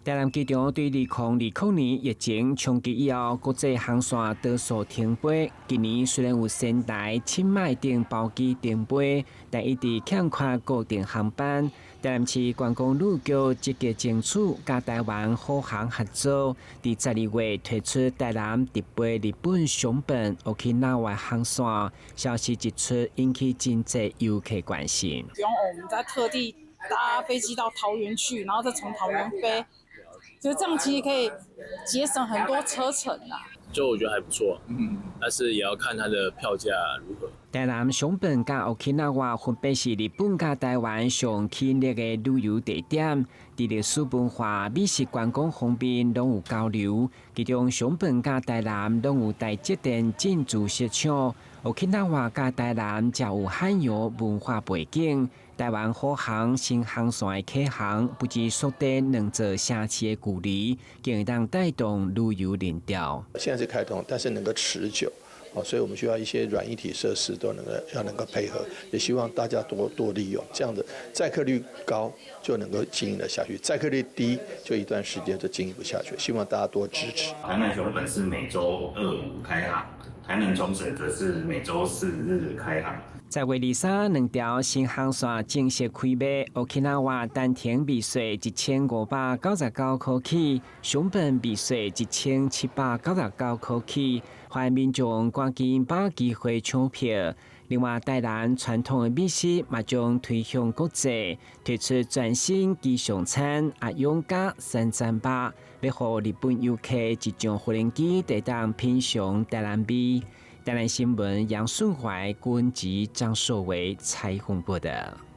台南机场对2020年疫情冲击以后，国际航线多数停飞。今年虽然有仙台、清迈等包机停飞，但一直欠缺固定航班。台南市观光旅局积极争取甲台湾虎航合作，伫12月推出台南直飞日本熊本、Okinawa 航线，消息一出引起真济游客关心。不用我们再特地搭飞机到桃园去，然后再从桃园飞。就这样，其实可以节省很多车程啊。就我觉得还不错，但是也要看它的票价如何。台南、熊本甲 Okinawa 分别是日本甲台湾上吸引力的旅游地点，伫历史文化、美食观光方面拢有交流。其中熊本甲台南拢有台积电进驻市场 ，Okinawa 甲台南则有汉游文化背景。台湾虎航新航线的启航，不止缩短两座城市的距离，更会当带动旅游人潮。现在是开通，但是能够持久。所以我们需要一些软硬体设施都能够配合，也希望大家多利用，这样的载客率高就能够经营得下去，载客率低就一段时间就经营不下去。希望大家多支持。台南熊本是每周2、5开航，台南冲绳则是每周4日开航。10月23，两条新航线正式开卖。Okinawa 单天米税1599块起，熊本米税1799块起。欢迎民众赶紧把机会抢票。另外，台南传统的美食嘛将推向国际，推出全新吉祥餐阿勇家三珍巴，要予日本游客一张无人机抵当品尝台南美。台南新闻杨顺怀、郭文吉、张硕维采访报道。